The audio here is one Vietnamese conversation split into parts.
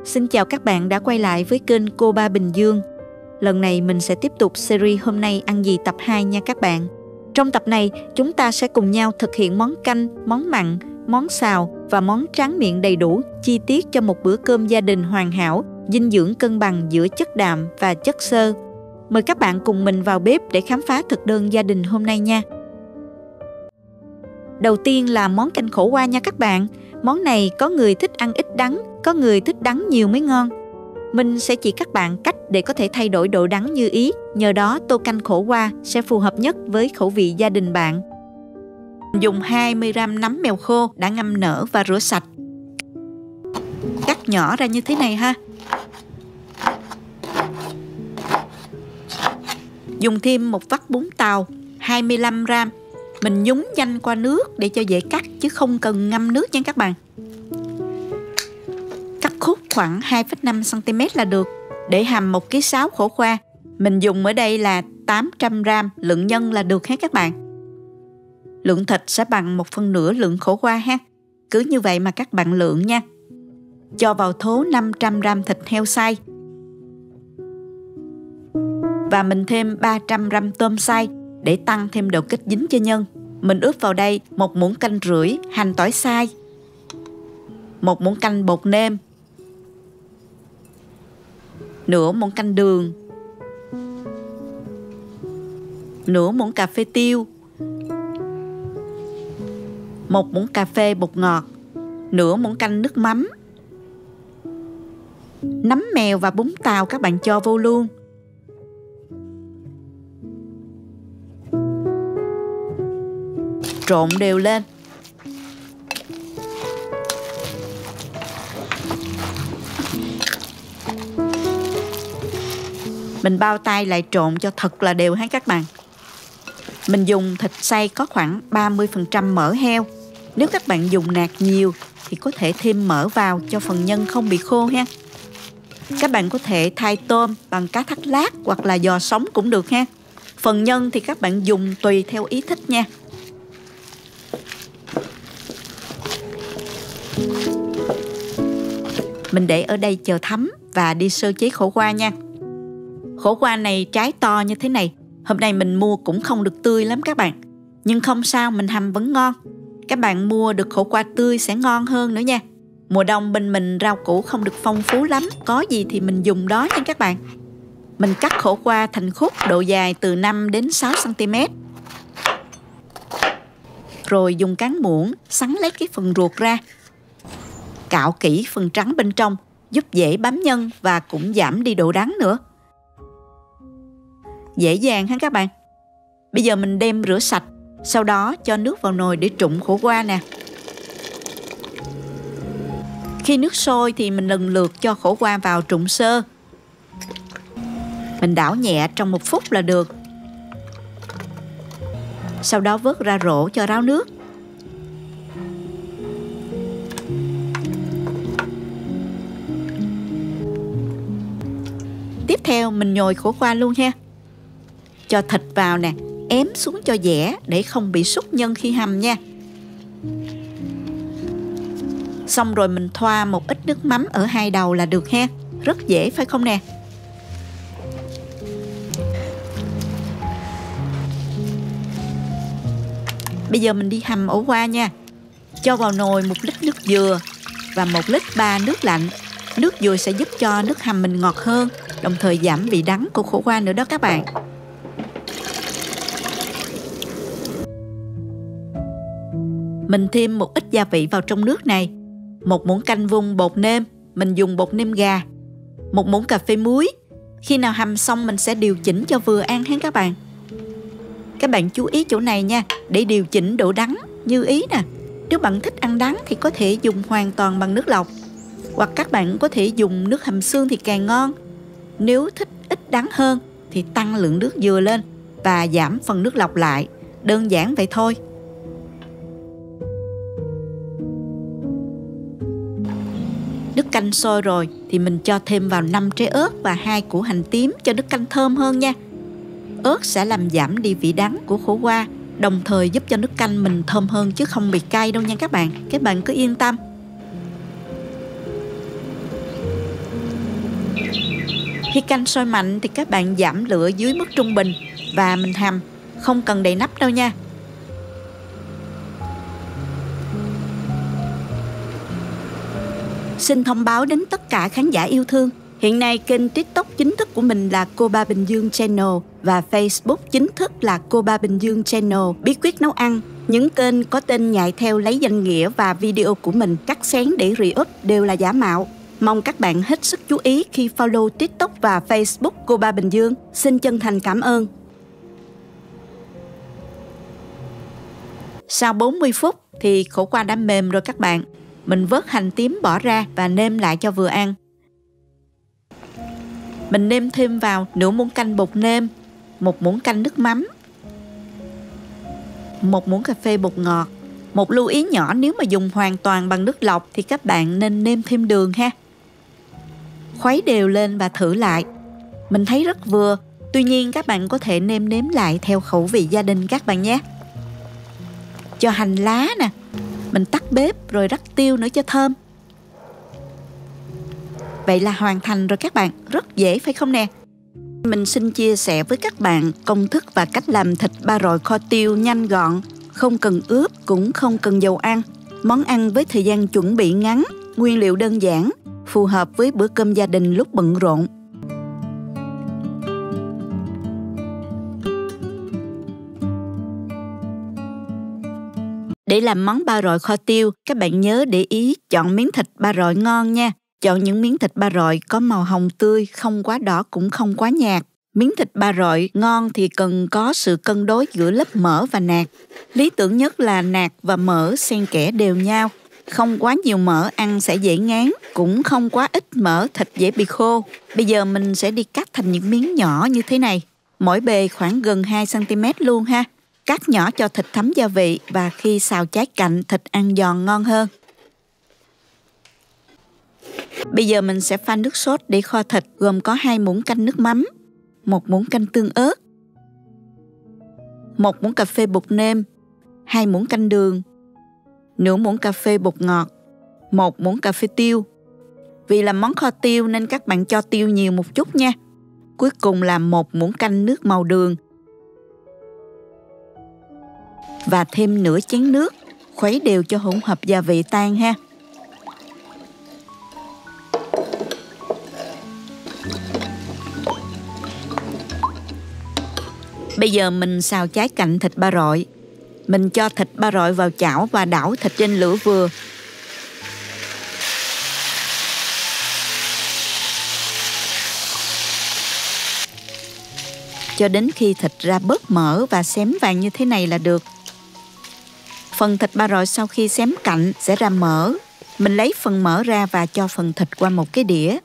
Xin chào các bạn đã quay lại với kênh Cô Ba Bình Dương. Lần này mình sẽ tiếp tục series Hôm nay ăn gì tập 2 nha các bạn. Trong tập này, chúng ta sẽ cùng nhau thực hiện món canh, món mặn, món xào và món tráng miệng đầy đủ, chi tiết cho một bữa cơm gia đình hoàn hảo, dinh dưỡng cân bằng giữa chất đạm và chất xơ. Mời các bạn cùng mình vào bếp để khám phá thực đơn gia đình hôm nay nha. Đầu tiên là món canh khổ qua nha các bạn. Món này có người thích ăn ít đắng, có người thích đắng nhiều mới ngon. Mình sẽ chỉ các bạn cách để có thể thay đổi độ đắng như ý, nhờ đó tô canh khổ qua sẽ phù hợp nhất với khẩu vị gia đình bạn. Dùng 20g nấm mèo khô đã ngâm nở và rửa sạch. Cắt nhỏ ra như thế này ha. Dùng thêm một vắt bún tàu 25g. Mình nhúng nhanh qua nước để cho dễ cắt chứ không cần ngâm nước nha các bạn. Cắt khúc khoảng 2,5cm là được. Để hầm 1,6 kg khổ qua, mình dùng ở đây là 800g, lượng nhân là được hết các bạn. Lượng thịt sẽ bằng 1/4 lượng khổ qua ha. Cứ như vậy mà các bạn lượng nha. Cho vào thố 500g thịt heo xay. Và mình thêm 300g tôm xay để tăng thêm độ kết dính cho nhân. Mình ướp vào đây 1 muỗng canh rưỡi hành tỏi xay, 1 muỗng canh bột nêm, nửa muỗng canh đường, nửa muỗng cà phê tiêu, 1 muỗng cà phê bột ngọt, nửa muỗng canh nước mắm. Nấm mèo và bún tàu các bạn cho vô luôn. Trộn đều lên. Mình bao tay lại trộn cho thật là đều ha các bạn. Mình dùng thịt xay có khoảng 30% mỡ heo. Nếu các bạn dùng nạc nhiều thì có thể thêm mỡ vào cho phần nhân không bị khô ha. Các bạn có thể thay tôm bằng cá thắt lát hoặc là giò sống cũng được ha. Phần nhân thì các bạn dùng tùy theo ý thích nha. Mình để ở đây chờ thấm và đi sơ chế khổ qua nha. Khổ qua này trái to như thế này. Hôm nay mình mua cũng không được tươi lắm các bạn. Nhưng không sao, mình hầm vẫn ngon. Các bạn mua được khổ qua tươi sẽ ngon hơn nữa nha. Mùa đông bên mình rau củ không được phong phú lắm. Có gì thì mình dùng đó nha các bạn. Mình cắt khổ qua thành khúc độ dài từ 5 đến 6cm. Rồi dùng cán muỗng sắn lấy cái phần ruột ra. Cạo kỹ phần trắng bên trong giúp dễ bám nhân và cũng giảm đi độ đắng nữa. Dễ dàng ha các bạn. Bây giờ mình đem rửa sạch, sau đó cho nước vào nồi để trụng khổ qua nè. Khi nước sôi thì mình lần lượt cho khổ qua vào trụng sơ. Mình đảo nhẹ trong 1 phút là được. Sau đó vớt ra rổ cho ráo nước. Tiếp theo mình nhồi khổ qua luôn ha. Cho thịt vào nè, ém xuống cho dẻ để không bị súc nhân khi hầm nha. Xong rồi mình thoa một ít nước mắm ở hai đầu là được ha. Rất dễ phải không nè? Bây giờ mình đi hầm ổ qua nha. Cho vào nồi 1 lít nước dừa và 1 lít 3 nước lạnh. Nước dừa sẽ giúp cho nước hầm mình ngọt hơn, đồng thời giảm vị đắng của khổ qua nữa đó các bạn. Mình thêm một ít gia vị vào trong nước này. 1 muỗng canh vung bột nêm, mình dùng bột nêm gà. 1 muỗng cà phê muối. Khi nào hầm xong mình sẽ điều chỉnh cho vừa ăn ha các bạn. Các bạn chú ý chỗ này nha, để điều chỉnh độ đắng như ý nè. Nếu bạn thích ăn đắng thì có thể dùng hoàn toàn bằng nước lọc. Hoặc các bạn có thể dùng nước hầm xương thì càng ngon. Nếu thích ít đắng hơn thì tăng lượng nước dừa lên và giảm phần nước lọc lại. Đơn giản vậy thôi. Nước canh sôi rồi thì mình cho thêm vào 5 trái ớt và 2 củ hành tím cho nước canh thơm hơn nha. Ớt sẽ làm giảm đi vị đắng của khổ qua, đồng thời giúp cho nước canh mình thơm hơn chứ không bị cay đâu nha các bạn. Các bạn cứ yên tâm. Khi canh sôi mạnh thì các bạn giảm lửa dưới mức trung bình và mình hầm, không cần đậy nắp đâu nha. Xin thông báo đến tất cả khán giả yêu thương, hiện nay kênh TikTok chính thức của mình là Cô Ba Bình Dương Channel và Facebook chính thức là Cô Ba Bình Dương Channel bí quyết nấu ăn. Những kênh có tên nhại theo lấy danh nghĩa và video của mình cắt xén để re-up đều là giả mạo. Mong các bạn hết sức chú ý khi follow TikTok và Facebook Cô Ba Bình Dương. Xin chân thành cảm ơn. Sau 40 phút thì khổ qua đã mềm rồi các bạn. Mình vớt hành tím bỏ ra và nêm lại cho vừa ăn. Mình nêm thêm vào nửa muỗng canh bột nêm, 1 muỗng canh nước mắm, 1 muỗng cà phê bột ngọt. Một lưu ý nhỏ, nếu mà dùng hoàn toàn bằng nước lọc thì các bạn nên nêm thêm đường ha. Khuấy đều lên và thử lại. Mình thấy rất vừa, tuy nhiên các bạn có thể nêm nếm lại theo khẩu vị gia đình các bạn nhé. Cho hành lá nè, mình tắt bếp rồi rắc tiêu nữa cho thơm. Vậy là hoàn thành rồi các bạn, rất dễ phải không nè? Mình xin chia sẻ với các bạn công thức và cách làm thịt ba rọi kho tiêu nhanh gọn, không cần ướp cũng không cần dầu ăn. Món ăn với thời gian chuẩn bị ngắn, nguyên liệu đơn giản, phù hợp với bữa cơm gia đình lúc bận rộn. Để làm món ba rọi kho tiêu, các bạn nhớ để ý chọn miếng thịt ba rọi ngon nha. Chọn những miếng thịt ba rọi có màu hồng tươi, không quá đỏ cũng không quá nhạt. Miếng thịt ba rọi ngon thì cần có sự cân đối giữa lớp mỡ và nạc. Lý tưởng nhất là nạc và mỡ xen kẽ đều nhau. Không quá nhiều mỡ ăn sẽ dễ ngán, cũng không quá ít mỡ thịt dễ bị khô. Bây giờ mình sẽ đi cắt thành những miếng nhỏ như thế này. Mỗi bề khoảng gần 2 cm luôn ha. Cắt nhỏ cho thịt thấm gia vị và khi xào cháy cạnh thịt ăn giòn ngon hơn. Bây giờ mình sẽ pha nước sốt để kho thịt gồm có 2 muỗng canh nước mắm, 1 muỗng canh tương ớt, 1 muỗng cà phê bột nêm, 2 muỗng canh đường, nửa muỗng cà phê bột ngọt, 1 muỗng cà phê tiêu. Vì là món kho tiêu nên các bạn cho tiêu nhiều một chút nha. Cuối cùng là 1 muỗng canh nước màu đường và thêm nửa chén nước, khuấy đều cho hỗn hợp gia vị tan ha. Bây giờ mình xào cháy cạnh thịt ba rọi. Mình cho thịt ba rọi vào chảo và đảo thịt trên lửa vừa. Cho đến khi thịt ra bớt mỡ và xém vàng như thế này là được. Phần thịt ba rọi sau khi xém cạnh sẽ ra mỡ. Mình lấy phần mỡ ra và cho phần thịt qua một cái đĩa.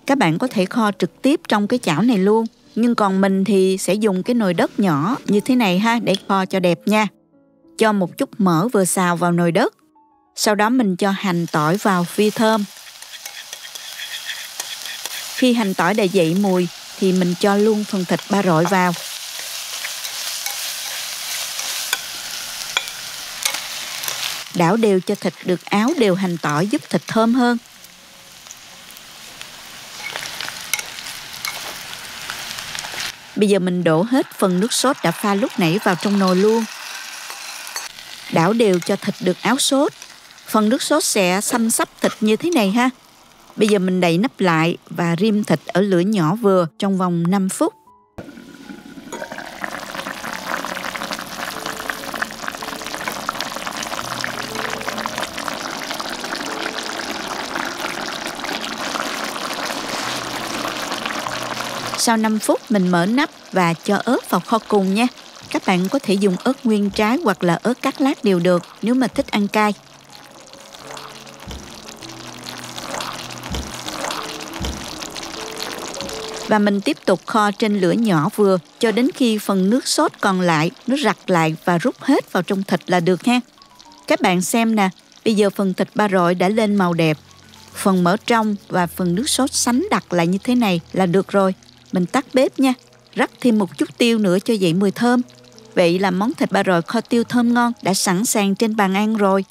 Các bạn có thể kho trực tiếp trong cái chảo này luôn. Nhưng còn mình thì sẽ dùng cái nồi đất nhỏ như thế này ha, để kho cho đẹp nha. Cho một chút mỡ vừa xào vào nồi đất. Sau đó mình cho hành tỏi vào phi thơm. Khi hành tỏi đã dậy mùi thì mình cho luôn phần thịt ba rọi vào. Đảo đều cho thịt được áo đều hành tỏi giúp thịt thơm hơn. Bây giờ mình đổ hết phần nước sốt đã pha lúc nãy vào trong nồi luôn. Đảo đều cho thịt được áo sốt. Phần nước sốt sẽ xăm xắp thịt như thế này ha. Bây giờ mình đậy nắp lại và rim thịt ở lửa nhỏ vừa trong vòng 5 phút. Sau 5 phút mình mở nắp và cho ớt vào kho cùng nha. Các bạn có thể dùng ớt nguyên trái hoặc là ớt cắt lát đều được nếu mà thích ăn cay. Và mình tiếp tục kho trên lửa nhỏ vừa cho đến khi phần nước sốt còn lại nó rặc lại và rút hết vào trong thịt là được ha. Các bạn xem nè, bây giờ phần thịt ba rọi đã lên màu đẹp. Phần mỡ trong và phần nước sốt sánh đặc lại như thế này là được rồi. Mình tắt bếp nha, rắc thêm một chút tiêu nữa cho dậy mùi thơm. Vậy là món thịt ba rọi kho tiêu thơm ngon đã sẵn sàng trên bàn ăn rồi.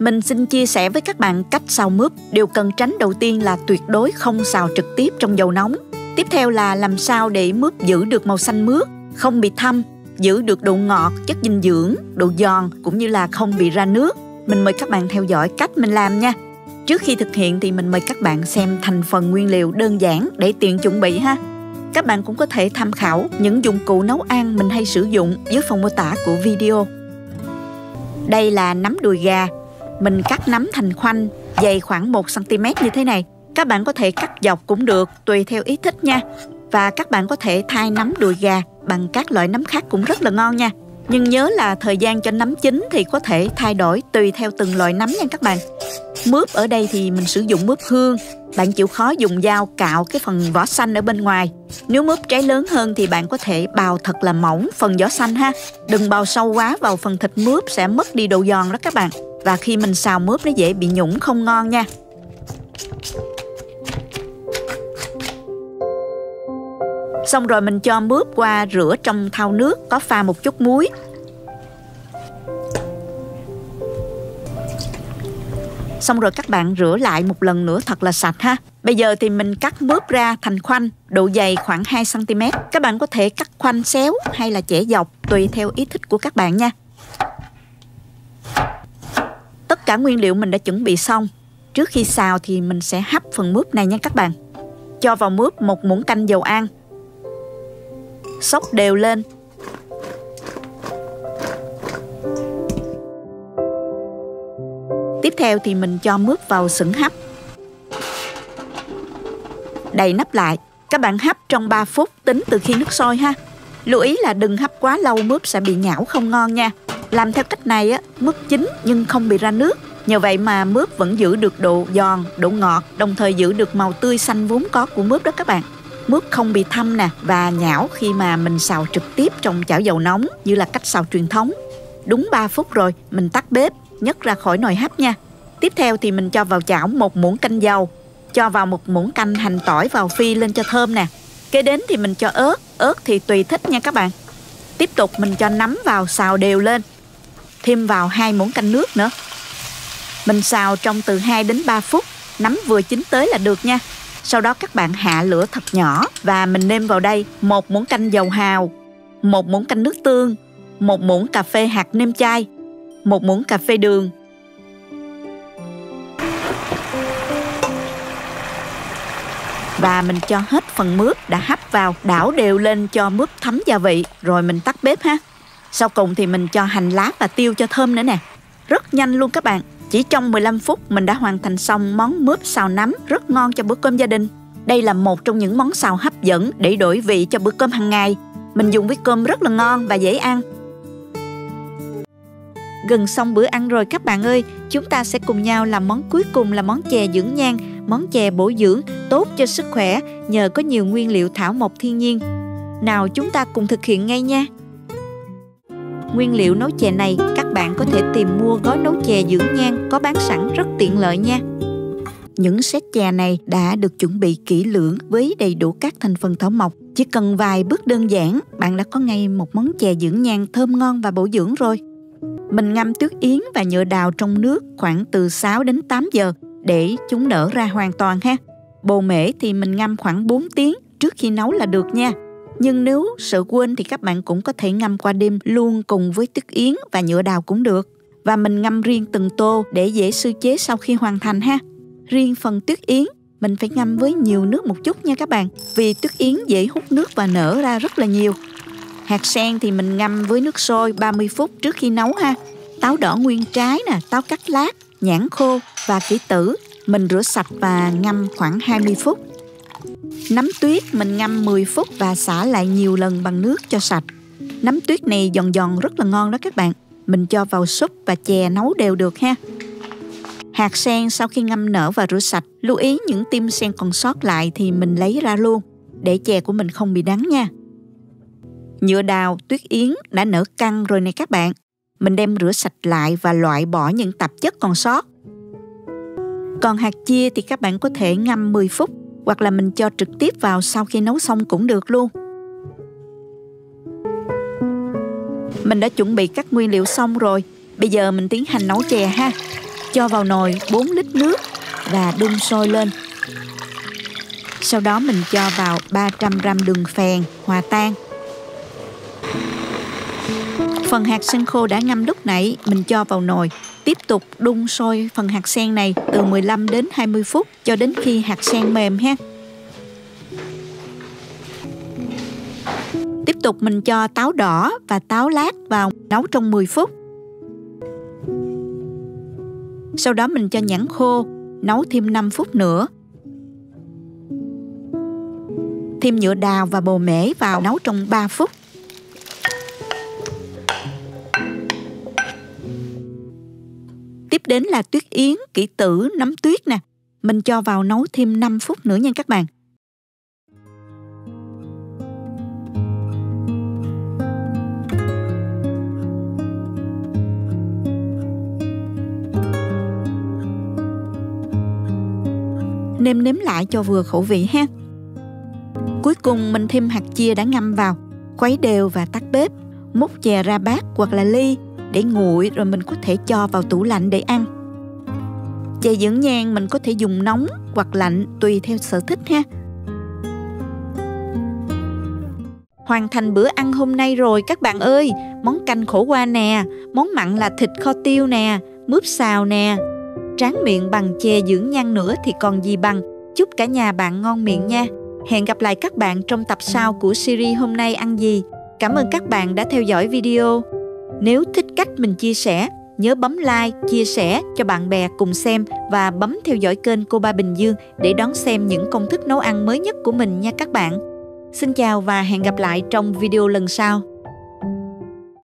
Mình xin chia sẻ với các bạn cách xào mướp. Điều cần tránh đầu tiên là tuyệt đối không xào trực tiếp trong dầu nóng. Tiếp theo là làm sao để mướp giữ được màu xanh mướt, không bị thâm, giữ được độ ngọt, chất dinh dưỡng, độ giòn cũng như là không bị ra nước. Mình mời các bạn theo dõi cách mình làm nha. Trước khi thực hiện thì mình mời các bạn xem thành phần nguyên liệu đơn giản để tiện chuẩn bị ha. Các bạn cũng có thể tham khảo những dụng cụ nấu ăn mình hay sử dụng dưới phần mô tả của video. Đây là nắm đùi gà. Mình cắt nắm thành khoanh, dày khoảng 1 cm như thế này. Các bạn có thể cắt dọc cũng được, tùy theo ý thích nha. Và các bạn có thể thay nắm đùi gà bằng các loại nắm khác cũng rất là ngon nha. Nhưng nhớ là thời gian cho nắm chín thì có thể thay đổi tùy theo từng loại nắm nha các bạn. Mướp ở đây thì mình sử dụng mướp hương. Bạn chịu khó dùng dao cạo cái phần vỏ xanh ở bên ngoài. Nếu mướp trái lớn hơn thì bạn có thể bào thật là mỏng phần vỏ xanh ha. Đừng bào sâu quá vào phần thịt mướp sẽ mất đi độ giòn đó các bạn. Và khi mình xào mướp nó dễ bị nhũng không ngon nha. Xong rồi mình cho mướp qua rửa trong thau nước có pha một chút muối. Xong rồi các bạn rửa lại một lần nữa thật là sạch ha. Bây giờ thì mình cắt mướp ra thành khoanh, độ dày khoảng 2 cm. Các bạn có thể cắt khoanh xéo hay là chẻ dọc tùy theo ý thích của các bạn nha. Tất cả nguyên liệu mình đã chuẩn bị xong. Trước khi xào thì mình sẽ hấp phần mướp này nha các bạn. Cho vào mướp 1 muỗng canh dầu ăn. Xóc đều lên. Tiếp theo thì mình cho mướp vào xửng hấp. Đậy nắp lại. Các bạn hấp trong 3 phút tính từ khi nước sôi ha. Lưu ý là đừng hấp quá lâu, mướp sẽ bị nhão không ngon nha. Làm theo cách này á, mướp chín nhưng không bị ra nước. Nhờ vậy mà mướp vẫn giữ được độ giòn, độ ngọt, đồng thời giữ được màu tươi xanh vốn có của mướp đó các bạn. Mướp không bị thâm nè và nhão khi mà mình xào trực tiếp trong chảo dầu nóng như là cách xào truyền thống. Đúng 3 phút rồi, mình tắt bếp, nhấc ra khỏi nồi hấp nha. Tiếp theo thì mình cho vào chảo 1 muỗng canh dầu, cho vào 1 muỗng canh hành tỏi vào phi lên cho thơm nè. Kế đến thì mình cho ớt thì tùy thích nha các bạn. Tiếp tục mình cho nấm vào xào đều lên. Thêm vào 2 muỗng canh nước nữa. Mình xào trong từ 2 đến 3 phút, nấm vừa chín tới là được nha. Sau đó các bạn hạ lửa thật nhỏ và mình nêm vào đây 1 muỗng canh dầu hào, 1 muỗng canh nước tương, 1 muỗng cà phê hạt nêm chai, 1 muỗng cà phê đường. Và mình cho hết phần mướp đã hấp vào, đảo đều lên cho mướp thấm gia vị, rồi mình tắt bếp ha. Sau cùng thì mình cho hành lá và tiêu cho thơm nữa nè. Rất nhanh luôn các bạn. Chỉ trong 15 phút mình đã hoàn thành xong món mướp xào nấm rất ngon cho bữa cơm gia đình. Đây là một trong những món xào hấp dẫn để đổi vị cho bữa cơm hàng ngày. Mình dùng với cơm rất là ngon và dễ ăn. Gần xong bữa ăn rồi các bạn ơi, chúng ta sẽ cùng nhau làm món cuối cùng là món chè dưỡng nhan. Món chè bổ dưỡng, tốt cho sức khỏe nhờ có nhiều nguyên liệu thảo mộc thiên nhiên. Nào chúng ta cùng thực hiện ngay nha. Nguyên liệu nấu chè này các bạn có thể tìm mua gói nấu chè dưỡng nhan có bán sẵn rất tiện lợi nha. Những set chè này đã được chuẩn bị kỹ lưỡng với đầy đủ các thành phần thảo mộc. Chỉ cần vài bước đơn giản, bạn đã có ngay một món chè dưỡng nhan thơm ngon và bổ dưỡng rồi. Mình ngâm tuyết yến và nhựa đào trong nước khoảng từ 6 đến 8 giờ để chúng nở ra hoàn toàn ha. Bồ mễ thì mình ngâm khoảng 4 tiếng trước khi nấu là được nha. Nhưng nếu sợ quên thì các bạn cũng có thể ngâm qua đêm luôn cùng với tuyết yến và nhựa đào cũng được. Và mình ngâm riêng từng tô để dễ sơ chế sau khi hoàn thành ha. Riêng phần tuyết yến mình phải ngâm với nhiều nước một chút nha các bạn, vì tuyết yến dễ hút nước và nở ra rất là nhiều. Hạt sen thì mình ngâm với nước sôi 30 phút trước khi nấu ha. Táo đỏ nguyên trái nè, táo cắt lát, nhãn khô và kỷ tử mình rửa sạch và ngâm khoảng 20 phút. Nấm tuyết mình ngâm 10 phút và xả lại nhiều lần bằng nước cho sạch. Nấm tuyết này giòn giòn rất là ngon đó các bạn. Mình cho vào súp và chè nấu đều được ha. Hạt sen sau khi ngâm nở và rửa sạch, lưu ý những tim sen còn sót lại thì mình lấy ra luôn để chè của mình không bị đắng nha. Nhựa đào, tuyết yến đã nở căng rồi này các bạn. Mình đem rửa sạch lại và loại bỏ những tạp chất còn sót. Còn hạt chia thì các bạn có thể ngâm 10 phút hoặc là mình cho trực tiếp vào sau khi nấu xong cũng được luôn. Mình đã chuẩn bị các nguyên liệu xong rồi. Bây giờ mình tiến hành nấu chè ha. Cho vào nồi 4 lít nước và đun sôi lên. Sau đó mình cho vào 300 g đường phèn hòa tan. Phần hạt sen khô đã ngâm lúc nãy mình cho vào nồi. Tiếp tục đun sôi phần hạt sen này từ 15 đến 20 phút cho đến khi hạt sen mềm ha. Tiếp tục mình cho táo đỏ và táo lát vào nấu trong 10 phút. Sau đó mình cho nhãn khô, nấu thêm 5 phút nữa. Thêm nhựa đào và bồ mễ vào nấu trong 3 phút. Tiếp đến là tuyết yến, kỷ tử, nấm tuyết nè. Mình cho vào nấu thêm 5 phút nữa nha các bạn. Nêm nếm lại cho vừa khẩu vị ha. Cuối cùng mình thêm hạt chia đã ngâm vào, khuấy đều và tắt bếp. Múc chè ra bát hoặc là ly để nguội rồi mình có thể cho vào tủ lạnh để ăn. Chè dưỡng nhan mình có thể dùng nóng hoặc lạnh tùy theo sở thích ha. Hoàn thành bữa ăn hôm nay rồi các bạn ơi. Món canh khổ qua nè, món mặn là thịt kho tiêu nè, mướp xào nè. Tráng miệng bằng chè dưỡng nhan nữa thì còn gì bằng. Chúc cả nhà bạn ngon miệng nha. Hẹn gặp lại các bạn trong tập sau của series Hôm nay ăn gì. Cảm ơn các bạn đã theo dõi video. Nếu thích cách mình chia sẻ, nhớ bấm like, chia sẻ cho bạn bè cùng xem và bấm theo dõi kênh Cô Ba Bình Dương để đón xem những công thức nấu ăn mới nhất của mình nha các bạn. Xin chào và hẹn gặp lại trong video lần sau.